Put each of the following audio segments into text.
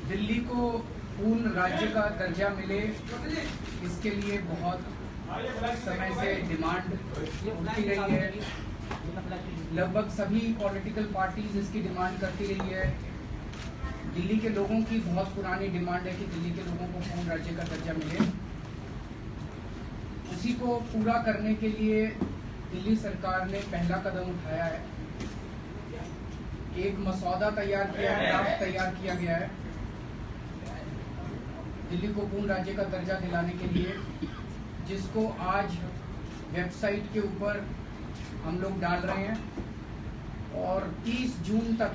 दिल्ली को पूर्ण राज्य का दर्जा मिले, इसके लिए बहुत समय से डिमांड उठती रही है। लगभग सभी पॉलिटिकल पार्टीज इसकी डिमांड करती रही है। दिल्ली के लोगों की बहुत पुरानी डिमांड है कि दिल्ली के लोगों को पूर्ण राज्य का दर्जा मिले। उसी को पूरा करने के लिए दिल्ली सरकार ने पहला कदम उठाया है। एक मसौदा तैयार किया है, ड्राफ्ट तैयार किया गया है दिल्ली को पूर्ण राज्य का दर्जा दिलाने के लिए, जिसको आज वेबसाइट के ऊपर हम लोग डाल रहे हैं और 30 जून तक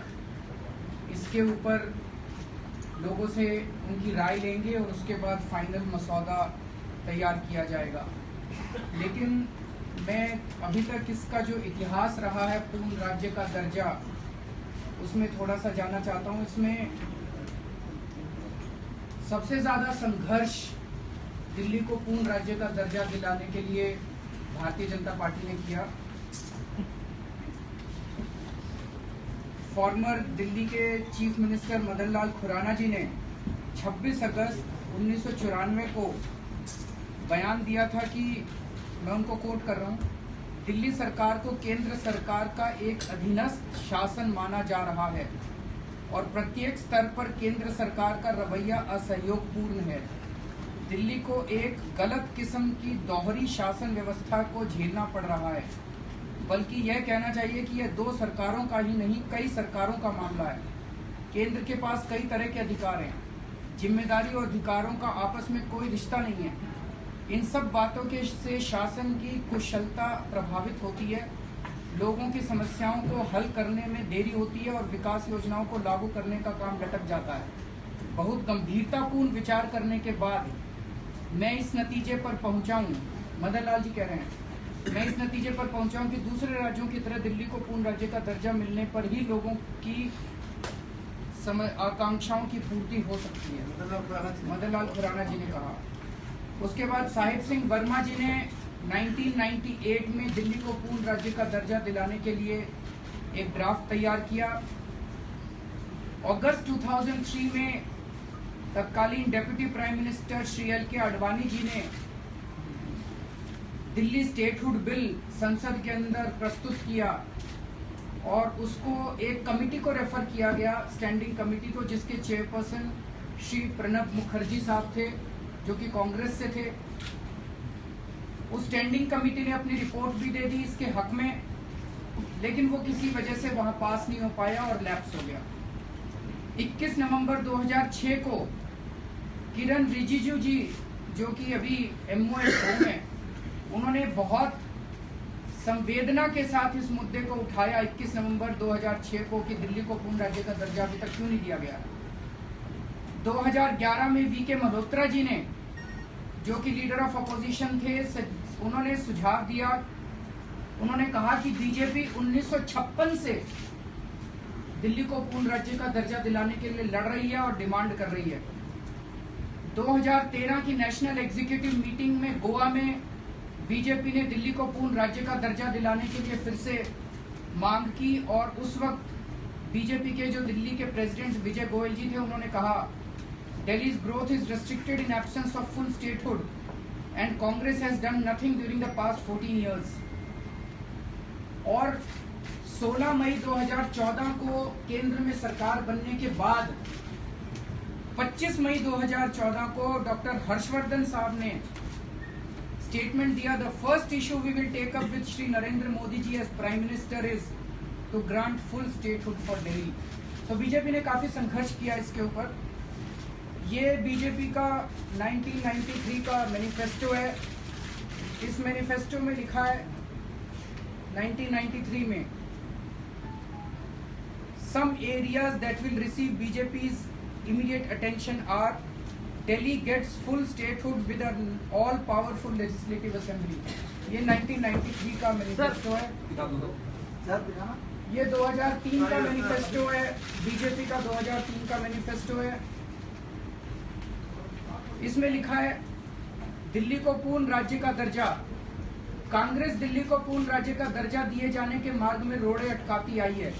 इसके ऊपर लोगों से उनकी राय लेंगे और उसके बाद फाइनल मसौदा तैयार किया जाएगा। लेकिन मैं अभी तक इसका जो इतिहास रहा है पूर्ण राज्य का दर्जा, उसमें थोड़ा सा जानना चाहता हूँ। इसमें सबसे ज्यादा संघर्ष दिल्ली को पूर्ण राज्य का दर्जा दिलाने के लिए भारतीय जनता पार्टी ने किया। फॉर्मर दिल्ली के चीफ मिनिस्टर मदन लाल खुराना जी ने 26 अगस्त 1994 को बयान दिया था कि, मैं उनको कोट कर रहा हूँ, दिल्ली सरकार को केंद्र सरकार का एक अधीनस्थ शासन माना जा रहा है और प्रत्येक स्तर पर केंद्र सरकार का रवैया असहयोगपूर्ण है। दिल्ली को एक गलत किस्म की दोहरी शासन व्यवस्था को झेलना पड़ रहा है, बल्कि यह कहना चाहिए कि यह 2 सरकारों का ही नहीं, कई सरकारों का मामला है। केंद्र के पास कई तरह के अधिकार हैं, जिम्मेदारी और अधिकारों का आपस में कोई रिश्ता नहीं है। इन सब बातों के से शासन की कुशलता प्रभावित होती है, लोगों की समस्याओं को हल करने में देरी होती है और विकास योजनाओं को लागू करने का काम लटक जाता है। बहुत गंभीरतापूर्ण विचार करने के बाद मैं इस नतीजे पर पहुंचा हूं, मदन लाल जी कह रहे हैं, मैं इस नतीजे पर पहुंचा हूं कि दूसरे राज्यों की तरह दिल्ली को पूर्ण राज्य का दर्जा मिलने पर ही लोगों की आकांक्षाओं की पूर्ति हो सकती है, मदन लाल खुराना जी ने कहा। उसके बाद साहिब सिंह वर्मा जी ने 1998 में दिल्ली को पूर्ण राज्य का दर्जा दिलाने के लिए एक ड्राफ्ट तैयार किया। अगस्त 2003 में तत्कालीन deputy prime minister Shri L K. Advani ji ने दिल्ली स्टेटहुड बिल संसद के अंदर प्रस्तुत किया और उसको एक कमिटी को रेफर किया गया, स्टैंडिंग कमिटी को, जिसके चेयरपर्सन श्री प्रणब मुखर्जी साहब थे, जो कि कांग्रेस से थे। उस स्टैंडिंग कमिटी ने अपनी रिपोर्ट भी दे दी इसके हक में, लेकिन वो किसी वजह से वहां पास नहीं हो पाया और लैप्स हो गया। 21 नवंबर 2006 को किरण रिजिजू जी, जो कि अभी MOH में, उन्होंने बहुत संवेदना के साथ इस मुद्दे को उठाया 21 नवंबर 2006 को कि दिल्ली को पूर्ण राज्य का दर्जा अभी तक क्यों नहीं दिया गया। 2011 में V.K. मल्होत्रा जी ने, जो कि लीडर ऑफ अपोजिशन थे, उन्होंने सुझाव दिया। उन्होंने कहा कि बीजेपी 1956 से दिल्ली को पूर्ण राज्य का दर्जा दिलाने के लिए लड़ रही है और डिमांड कर रही है। 2013 की नेशनल एग्जीक्यूटिव मीटिंग में गोवा में बीजेपी ने दिल्ली को पूर्ण राज्य का दर्जा दिलाने के लिए फिर से मांग की और उस वक्त बीजेपी के जो दिल्ली के प्रेसिडेंट विजय गोयल जी थे, उन्होंने कहा, Delhi's growth is restricted in absence of full statehood and Congress has done nothing during the past 14 years. और 16 मई 2014 को केंद्र में सरकार बनने के बाद 25 मई 2014 को डॉक्टर हर्षवर्धन साहब ने स्टेटमेंट दिया, the first issue we will take up with Shri Narendra Modi ji as prime minister is to grant full statehood for Delhi. तो बीजेपी ने काफी संघर्ष किया इसके ऊपर। ये बीजेपी का 1993 का मैनिफेस्टो है। इस मैनिफेस्टो में लिखा है 1993 में, some areas that will receive BJP's immediate attention are Delhi gets full statehood with an all powerful legislative assembly. ये 1993 का मैनिफेस्टो है। ये 2003 का मैनिफेस्टो है, बीजेपी का 2003 का मैनिफेस्टो है। इसमें लिखा है, दिल्ली को पूर्ण राज्य का दर्जा। कांग्रेस दिल्ली को पूर्ण राज्य का दर्जा दिए जाने के मार्ग में रोड़े अटकाती आई है।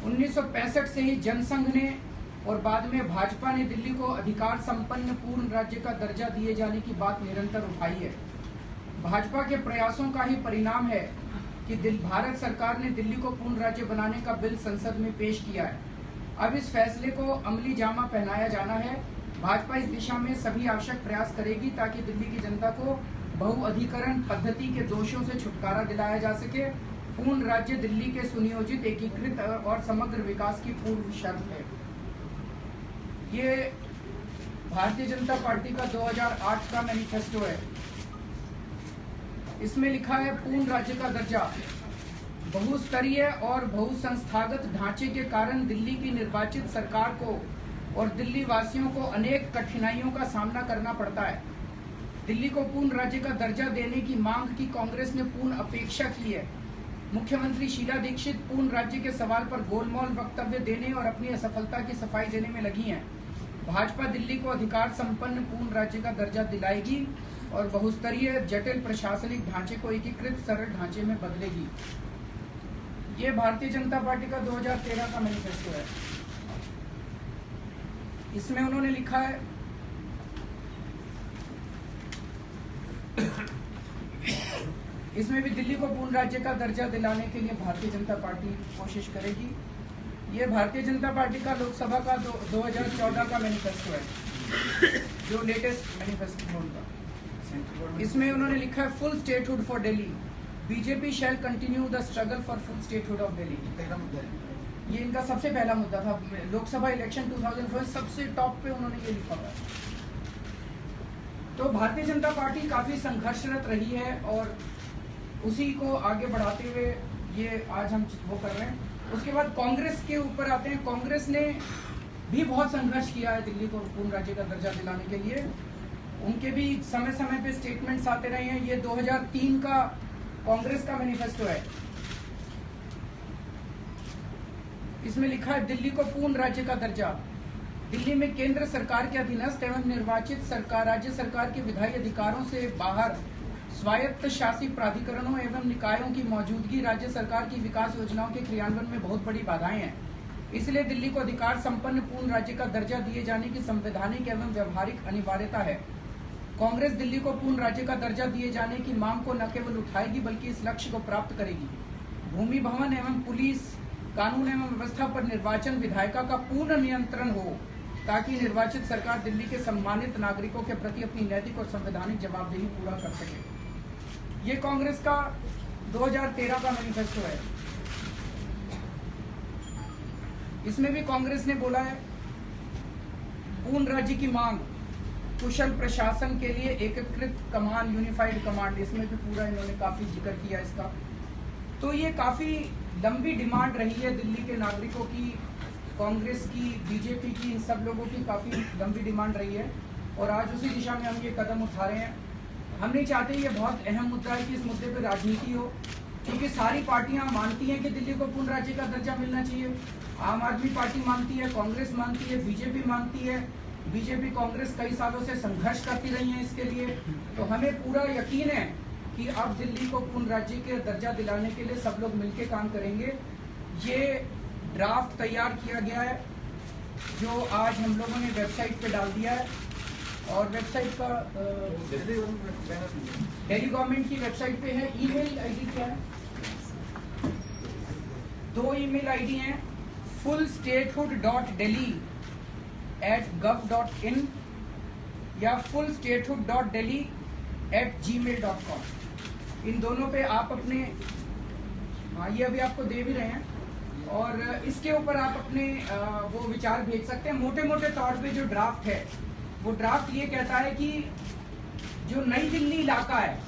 1965 से ही जनसंघ ने और बाद में भाजपा ने दिल्ली को अधिकार संपन्न पूर्ण राज्य का दर्जा दिए जाने की बात निरंतर उठाई है। भाजपा के प्रयासों का ही परिणाम है कि भारत सरकार ने दिल्ली को पूर्ण राज्य बनाने का बिल संसद में पेश किया है। अब इस फैसले को अमली जामा पहनाया जाना है। भाजपा इस दिशा में सभी आवश्यक प्रयास करेगी ताकि दिल्ली की जनता को बहुअधिकरण पद्धति के दोषों से छुटकारा दिलाया जा सके। पूर्ण राज्य दिल्ली के सुनियोजित, एकीकृत और समग्र विकास की पूर्व शर्त है। ये भारतीय जनता पार्टी का 2008 का मैनिफेस्टो है। इसमें लिखा है पूर्ण राज्य का दर्जा। बहुस्तरीय और बहुसंस्थागत ढांचे के कारण दिल्ली की निर्वाचित सरकार को और दिल्ली वासियों को अनेक कठिनाइयों का सामना करना पड़ता है। दिल्ली को पूर्ण राज्य का दर्जा देने की मांग की कांग्रेस ने पूर्ण अपेक्षा की है। मुख्यमंत्री शीला दीक्षित पूर्ण राज्य के सवाल पर गोलमोल वक्तव्य देने और अपनी असफलता की सफाई देने में लगी हैं। भाजपा दिल्ली को अधिकार संपन्न पूर्ण राज्य का दर्जा दिलाएगी और बहुस्तरीय जटिल प्रशासनिक ढांचे को एकीकृत सरल ढांचे में बदलेगी। ये भारतीय जनता पार्टी का 2013 का मैनिफेस्टो है। इसमें उन्होंने लिखा है इसमें भी दिल्ली को पूर्ण राज्य का दर्जा दिलाने के लिए भारतीय जनता पार्टी कोशिश करेगी। ये भारतीय जनता पार्टी का लोकसभा का 2014 का मैनिफेस्टो है, जो लेटेस्ट मैनिफेस्टो है उनका। इसमें उन्होंने लिखा है full statehood for Delhi. BJP shall continue the struggle for full statehood of Delhi. ये इनका सबसे पहला मुद्दा था। लोकसभा इलेक्शन 2004 सबसे टॉप पे उन्होंने ये लिखा था। तो भारतीय जनता पार्टी काफी संघर्षरत रही है और उसी को आगे बढ़ाते हुए ये आज हम वो कर रहे हैं। उसके बाद कांग्रेस के ऊपर आते हैं। कांग्रेस ने भी बहुत संघर्ष किया है दिल्ली को पूर्ण राज्य का दर्जा दिलाने के लिए। उनके भी समय समय पे स्टेटमेंट्स आते रहे हैं। ये 2003 का कांग्रेस का मैनिफेस्टो है। इसमें लिखा है दिल्ली को पूर्ण राज्य का दर्जा। दिल्ली में केंद्र सरकार के अधीनस्थ एवं निर्वाचित सरकार राज्य सरकार के विधायी अधिकारों से बाहर स्वायत्त शासी प्राधिकरणों एवं निकायों की मौजूदगी राज्य सरकार की विकास योजनाओं के क्रियान्वयन में बहुत बड़ी बाधाएं हैं। इसलिए दिल्ली को अधिकार संपन्न पूर्ण राज्य का दर्जा दिए जाने की संवैधानिक एवं व्यवहारिक अनिवार्यता है। कांग्रेस दिल्ली को पूर्ण राज्य का दर्जा दिए जाने की मांग को न केवल उठाएगी बल्कि इस लक्ष्य को प्राप्त करेगी। भूमि भवन एवं पुलिस, कानून एवं व्यवस्था पर निर्वाचन विधायिका का पूर्ण नियंत्रण हो ताकि निर्वाचित सरकार दिल्ली के सम्मानित नागरिकों के प्रति अपनी नैतिक और संवैधानिक जवाबदेही पूरा कर सके। ये कांग्रेस का 2013 का मैनिफेस्टो है। इसमें भी कांग्रेस ने बोला है पूर्ण राज्य की मांग, कुशल प्रशासन के लिए एकीकृत कमान, यूनिफाइड कमांड। इसमें भी पूरा इन्होंने काफी जिक्र किया इसका। तो ये काफी लंबी डिमांड रही है दिल्ली के नागरिकों की, कांग्रेस की, बीजेपी की, इन सब लोगों की काफी लंबी डिमांड रही है और आज उसी दिशा में हम ये कदम उठा रहे हैं। हम नहीं चाहते, ये बहुत अहम मुद्दा है कि इस मुद्दे पर राजनीति हो, क्योंकि सारी पार्टियां मानती हैं कि दिल्ली को पूर्ण राज्य का दर्जा मिलना चाहिए। आम आदमी पार्टी मानती है, कांग्रेस मानती है, बीजेपी मानती है। बीजेपी कांग्रेस कई सालों से संघर्ष करती रही है इसके लिए। तो हमें पूरा यकीन है कि अब दिल्ली को पूर्ण राज्य के दर्जा दिलाने के लिए सब लोग मिलकर काम करेंगे। ये ड्राफ्ट तैयार किया गया है जो आज हम लोगों ने वेबसाइट पे डाल दिया है और वेबसाइट का दिल्ली गवर्नमेंट की वेबसाइट पे है। ईमेल आईडी क्या है? 2 ईमेल आईडी हैं, fullstatehood.delhi@gov.in या fullstatehood.delhi@gmail.com। इन दोनों पे आप अपने, ये अभी आपको दे भी रहे हैं और इसके ऊपर आप अपने वो विचार भेज सकते हैं। मोटे मोटे तौर पे जो ड्राफ्ट है, वो ड्राफ्ट ये कहता है कि जो नई दिल्ली इलाका है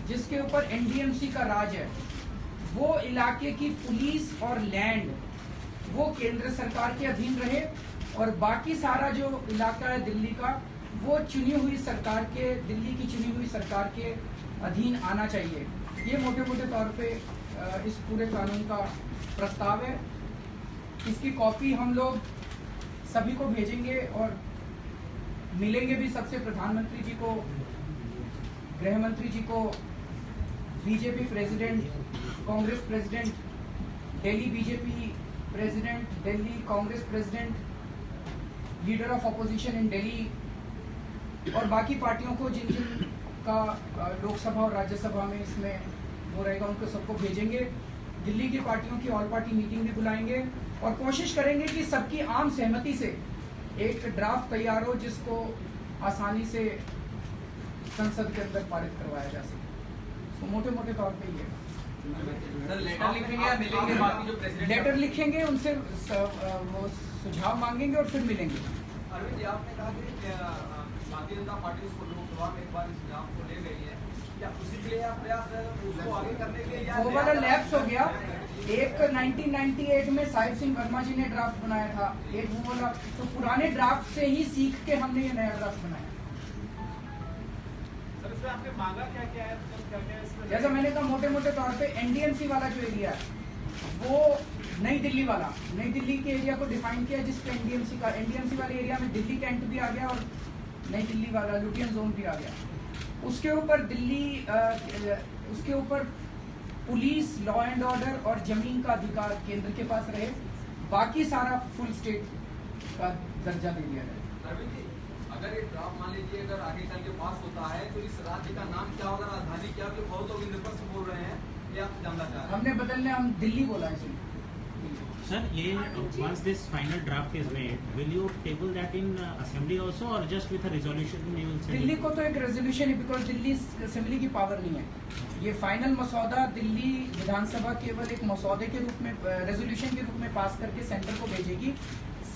जिसके ऊपर एनडीएमसी का राज है, वो इलाके की पुलिस और लैंड वो केंद्र सरकार के अधीन रहे और बाकी सारा जो इलाका है दिल्ली का वो चुनी हुई सरकार के, दिल्ली की चुनी हुई सरकार के अधीन आना चाहिए। ये मोटे मोटे तौर पे इस पूरे कानून का प्रस्ताव है। इसकी कॉपी हम लोग सभी को भेजेंगे और मिलेंगे भी सबसे, प्रधानमंत्री जी को, गृह मंत्री जी को, BJP president, Congress president, Delhi BJP president, Delhi Congress president, leader of opposition in Delhi और बाकी पार्टियों को जिन जिन का लोकसभा और राज्यसभा में इसमें वो रहेगा उनको सबको भेजेंगे। दिल्ली की पार्टियों की ऑल पार्टी मीटिंग भी बुलाएंगे और कोशिश करेंगे कि सबकी आम सहमति से एक ड्राफ्ट तैयार हो जिसको आसानी से संसद के अंदर पारित करवाया जा सके। तो मोटे मोटे तौर पे ये सर लेटर लिखेंगे या मिलेंगे बाकी जो प्रेसिडेंट लेटर लिखेंगे, उनसे वो सुझाव मांगेंगे और फिर मिलेंगे। अरविंद जी, आपने कहा कि भारतीय जनता पार्टी उसको लोकसभा में एक बार इस सुझाव को ले गई है, या उसी के लिए आप प्रयास उसको आगे करने के लिए या वो वाला लैप्स हो गया। एक 1998 में साहिब सिंह वर्मा जी ने ड्राफ्ट बनाया था, एक वो वाला, तो पुराने ड्राफ्ट से ही सीख के हमने ये नया ड्राफ्ट बनाया। सर इसमें आपने मांगा क्या क्या है, जैसा मैंने कहा मोटे मोटे तौर पे एनडीएमसी वाला जो एरिया है वो नई दिल्ली वाला, नई दिल्ली के एरिया को डिफाइन किया जिसपे एनडीएमसी वाले एरिया में दिल्ली कैंट भी आ गया और नई दिल्ली वाला लुटियन जोन भी आ गया। उसके ऊपर उसके ऊपर पुलिस, लॉ एंड ऑर्डर और जमीन का अधिकार केंद्र के पास रहे, बाकी सारा फुल स्टेट का दर्जा दे दिया जाए। अरविंद जी, अगर ये ड्राफ्ट मान लीजिए अगर आगे चल के पास होता है तो इस राज्य का नाम क्या होगा, राजधानी क्या, कि बहुत लोग इंद्रप्रस्थ बोल रहे हैं, ये आप जानना चाह रहे हैं? हमने बदलने, हम दिल्ली बोला है इसलिए। Sir, once this final draft is made, will you table that in assembly also, or just with a resolution you will send? Delhi को तो एक रेजोल्यूशन है, बिकॉज दिल्ली असेंबली की पावर नहीं है। ये फाइनल मसौदा दिल्ली विधानसभा केवल एक मसौदे के रूप में, रेजोल्यूशन के रूप में पास करके सेंटर को भेजेगी।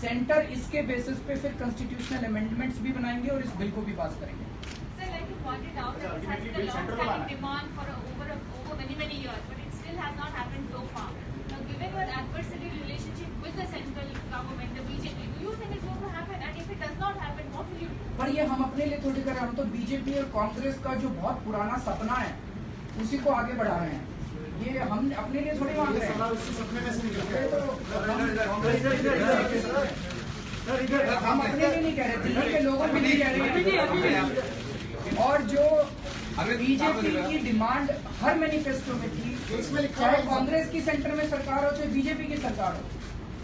सेंटर इसके बेसिस पे फिर कॉन्स्टिट्यूशनल अमेंडमेंट्स भी बनाएंगे और इस बिल को भी पास करेंगे। Sir, like you pointed out, that this has been a long-standing demand for over many years, but it still has not happened so far. Now, given your adversary relationship with the central government, the BJP, do you think it's going to happen? And if it does not happen, what will you do? पर ये हम अपने लिए थोड़ी कर रहे हैं, हम तो बीजेपी और कांग्रेस का जो बहुत पुराना सपना है उसी को आगे बढ़ा रहे हैं। ये हम अपने लिए थोड़ी मांग रहे हैं। हम अपने लिए नहीं कह रहे, दिल्ली के लोगों के लिए कह रहे हैं। और जो बीजेपी की डिमांड हर मैनिफेस्टो में थी, चाहे कांग्रेस की सेंटर में सरकार हो चाहे बीजेपी की सरकार हो,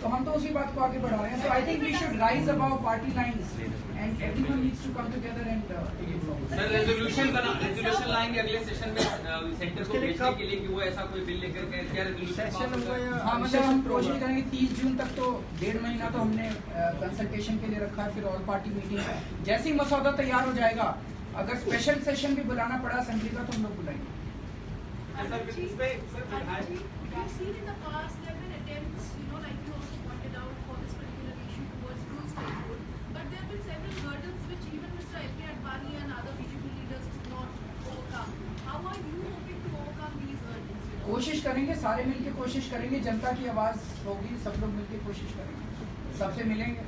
तो हम तो उसी बात को आगे बढ़ा रहे हैं। So I think we should rise above party lines and everyone needs to come together and sir resolution लाएंगे अगले सेशन में सेंटर को भेजने के लिए कि वो ऐसा कोई बिल लेकर के क्या रेजोल्यूशन। हाँ, मतलब हम कोशिश करेंगे 30 जून तक, तो 1.5 महीना तो हमने कंसल्टेशन के लिए रखा है। फिर ऑल पार्टी मीटिंग जैसे ही मसौदा तैयार हो जाएगा, अगर स्पेशल सेशन भी बुलाना पड़ा असेंबली का तो हम लोग बुलाएंगे। We've seen in the past there have been attempts, like you also pointed out, for this particular issue towards full state rule, but there have been several hurdles which even Mr. L.K. Advani and other BJP leaders could not overcome. How are you hoping to overcome these hurdles? कोशिश करेंगे, सारे मिलके कोशिश करेंगे, जनता की आवाज होगी, सब लोग मिलके कोशिश करेंगे, सबसे मिलेंगे।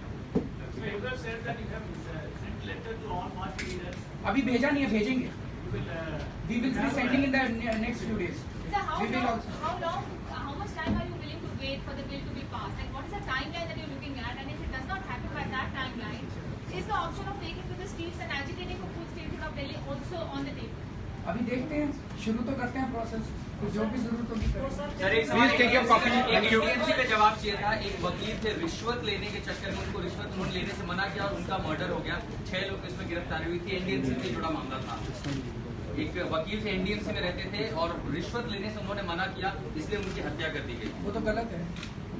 अभी भेजा नहीं है, भेजेंगे। We will be sending in the next few days. Sir, how much time are you willing to wait for the bill to be passed? And what is the timeline that you're looking at? And if it does not happen by that timeline, is the option of taking to the streets and agitating for full statehood of Delhi also on the table? अभी देखते हैं, शुरू तो करते हैं process, तो जो भी जरूरत होगी करेंगे। सर एक सवाल एमरजेंसी पे जवाब चाहिए था। एक वकील थे, रिश्वत लेने के चक्कर में उनको रिश्वत लोन लेने से मना किया और उनका मर्डर हो गया। 6 लोग इसमें गिरफ्तारी हुई थी। एनडीएमसी से जुड़ा मामला था। एक वकील थे, एनडीएमसी में रहते थे और रिश्वत लेने से उन्होंने मना किया, इसलिए उनकी हत्या कर दी गई। वो तो गलत है,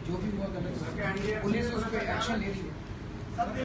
जो भी हुआ गलत है, पुलिस उस पर एक्शन ले रही है।